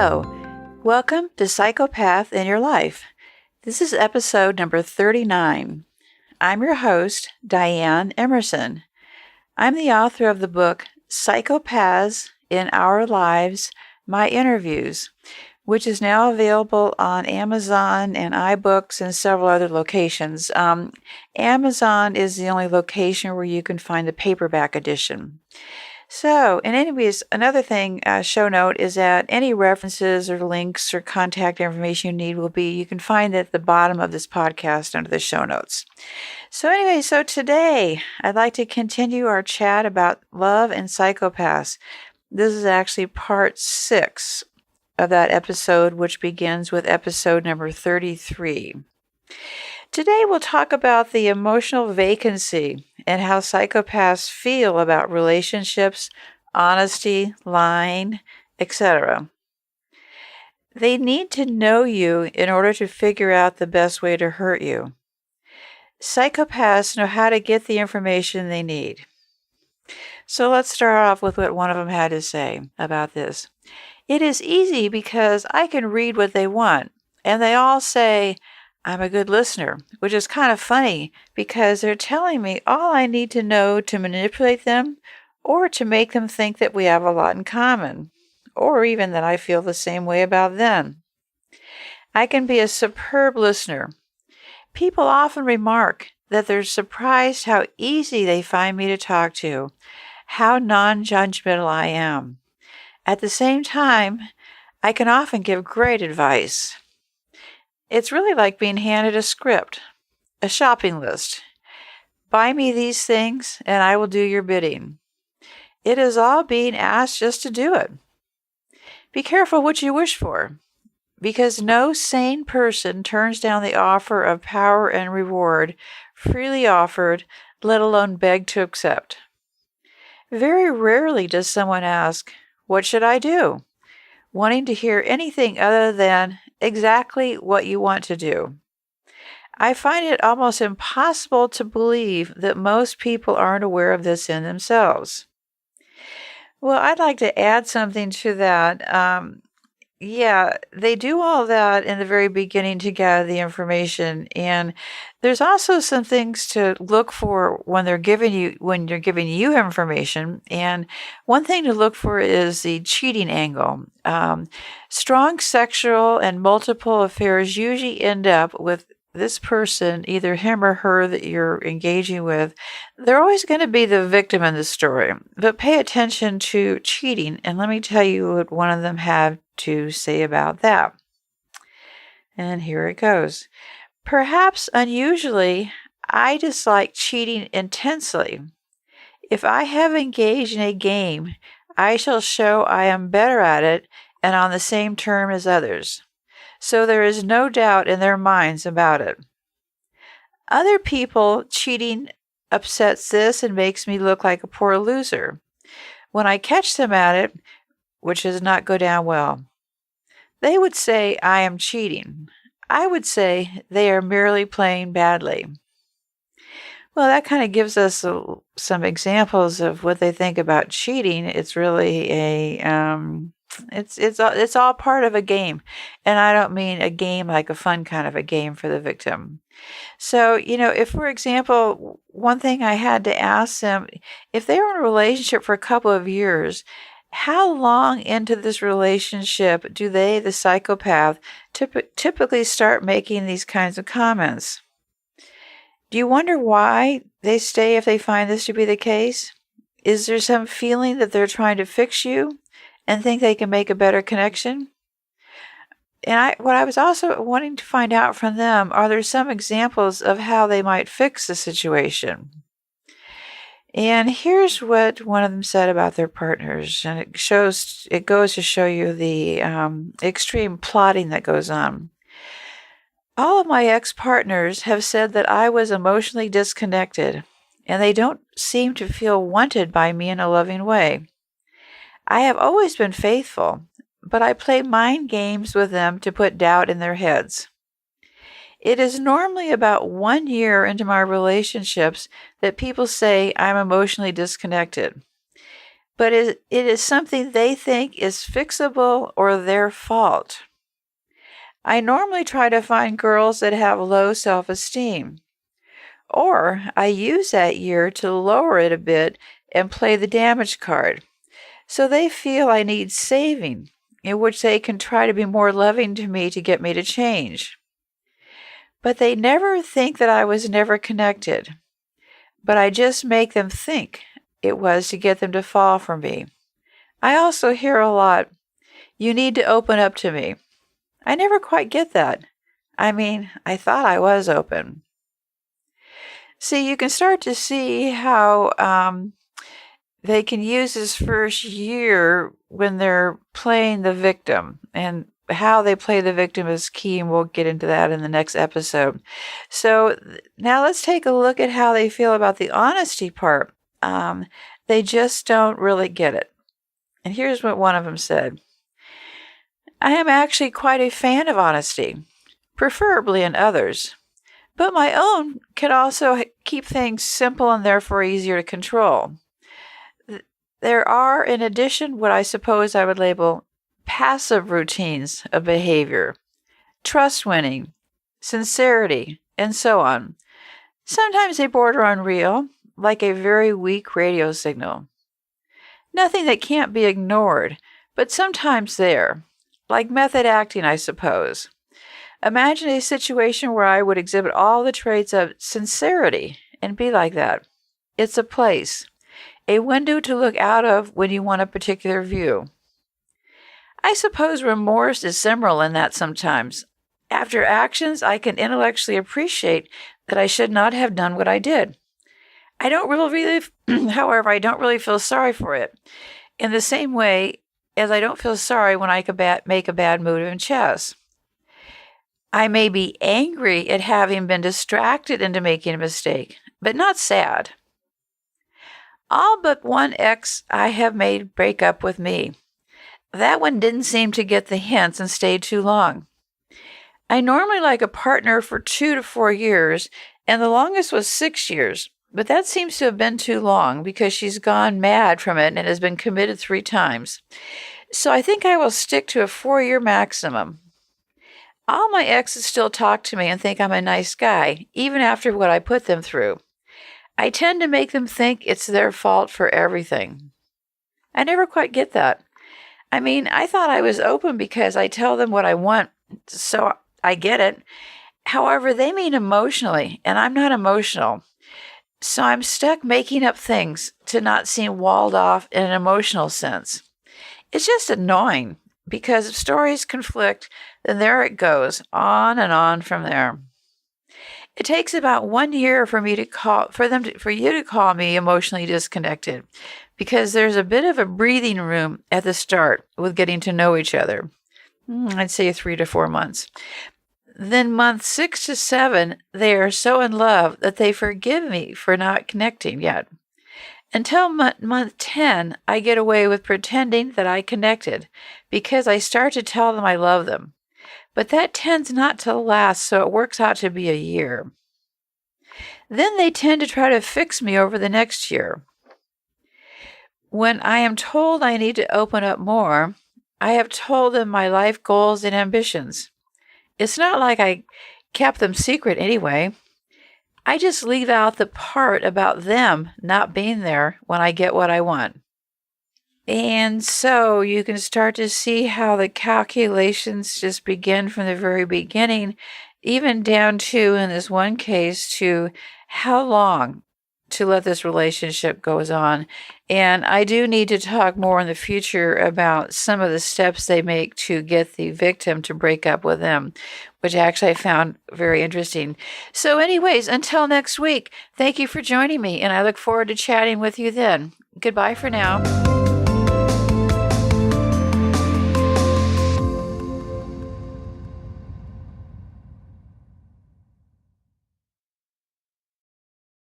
Hello, welcome to Psychopath in Your Life. This is episode number 39. I'm your host, Diane Emerson. I'm the author of the book Psychopaths in Our Lives, My Interviews, which is now available on Amazon and iBooks and several other locations. Amazon is the only location where you can find the paperback edition. So, and anyways, another thing, show note is that any references or links or contact information you need you can find at the bottom of this podcast under the show notes. So today I'd like to continue our chat about love and psychopaths. This is actually part 6 of that episode, which begins with episode number 33. Today we'll talk about the emotional vacancy and how psychopaths feel about relationships, honesty, lying, etc. They need to know you in order to figure out the best way to hurt you. Psychopaths know how to get the information they need. So let's start off with what one of them had to say about this. It is easy because I can read what they want, and they all say, I'm a good listener, which is kind of funny because they're telling me all I need to know to manipulate them or to make them think that we have a lot in common, or even that I feel the same way about them. I can be a superb listener. People often remark that they're surprised how easy they find me to talk to, how non-judgmental I am. At the same time, I can often give great advice. It's really like being handed a script, a shopping list. Buy me these things and I will do your bidding. It is all being asked just to do it. Be careful what you wish for, because no sane person turns down the offer of power and reward freely offered, let alone beg to accept. Very rarely does someone ask, what should I do? Wanting to hear anything other than exactly what you want to do. I find it almost impossible to believe that most people aren't aware of this in themselves. Well, I'd like to add something to that. They do all that in the very beginning to gather the information, and there's also some things to look for when they're giving you information. And one thing to look for is the cheating angle. Strong sexual and multiple affairs usually end up with this person, either him or her that you're engaging with. They're always going to be the victim in the story. But pay attention to cheating, and let me tell you what one of them had to say about that. And here it goes. Perhaps unusually, I dislike cheating intensely. If I have engaged in a game, I shall show I am better at it and on the same term as others. So there is no doubt in their minds about it. Other people cheating upsets this and makes me look like a poor loser. When I catch them at it, which does not go down well, they would say I am cheating. I would say they are merely playing badly. Well, that kind of gives us some examples of what they think about cheating. It's really it's all part of a game, and I don't mean a game like a fun kind of a game for the victim. So, if, for example, one thing I had to ask them, if they were in a relationship for a couple of years, how long into this relationship do they, the psychopath, typically start making these kinds of comments? Do you wonder why they stay if they find this to be the case? Is there some feeling that they're trying to fix you and think they can make a better connection? And what I was also wanting to find out from them, are there some examples of how they might fix the situation? And here's what one of them said about their partners, and it goes to show you the extreme plotting that goes on. All of my ex-partners have said that I was emotionally disconnected, and they don't seem to feel wanted by me in a loving way. I have always been faithful, but I play mind games with them to put doubt in their heads. It is normally about 1 year into my relationships that people say I'm emotionally disconnected. but it is something they think is fixable or their fault. I normally try to find girls that have low self-esteem, or I use that year to lower it a bit and play the damage card, so they feel I need saving, in which they can try to be more loving to me to get me to change. But they never think that I was never connected, but I just make them think it was to get them to fall for me. I also hear a lot, "You need to open up to me." I never quite get that. I mean, I thought I was open. See, you can start to see how they can use this first year when they're playing the victim, and how they play the victim is key, and we'll get into that in the next episode. So now let's take a look at how they feel about the honesty part. They just don't really get it. And here's what one of them said. "I am actually quite a fan of honesty, preferably in others, but my own can also keep things simple and therefore easier to control. There are, in addition, what I suppose I would label passive routines of behavior, trust winning, sincerity, and so on. Sometimes they border on real, like a very weak radio signal. Nothing that can't be ignored, but sometimes there, like method acting, I suppose. Imagine a situation where I would exhibit all the traits of sincerity and be like that. It's a place, a window to look out of when you want a particular view. I suppose remorse is similar in that sometimes. After actions, I can intellectually appreciate that I should not have done what I did. However, I don't really feel sorry for it. In the same way as I don't feel sorry when I make a bad move in chess. I may be angry at having been distracted into making a mistake, but not sad. All but one ex I have made break up with me. That one didn't seem to get the hints and stayed too long. I normally like a partner for 2 to 4 years, and the longest was 6 years, but that seems to have been too long because she's gone mad from it and has been committed 3 times. So I think I will stick to a 4-year maximum. All my exes still talk to me and think I'm a nice guy, even after what I put them through. I tend to make them think it's their fault for everything. I never quite get that. I mean, I thought I was open because I tell them what I want, so I get it. However, they mean emotionally, and I'm not emotional. So I'm stuck making up things to not seem walled off in an emotional sense. It's just annoying, because if stories conflict, then there it goes, on and on from there. It takes about 1 year for you to call me emotionally disconnected, because there's a bit of a breathing room at the start with getting to know each other. I'd say 3 to 4 months. Then month 6 to 7, they are so in love that they forgive me for not connecting yet. Until month 10, I get away with pretending that I connected because I start to tell them I love them. But that tends not to last, so it works out to be a year. Then they tend to try to fix me over the next year. When I am told I need to open up more, I have told them my life goals and ambitions. It's not like I kept them secret anyway. I just leave out the part about them not being there when I get what I want. And so you can start to see how the calculations just begin from the very beginning, even down to, in this one case, to how long to let this relationship goes on. And I do need to talk more in the future about some of the steps they make to get the victim to break up with them, which actually I found very interesting. So anyways, until next week, thank you for joining me, and I look forward to chatting with you then. Goodbye for now.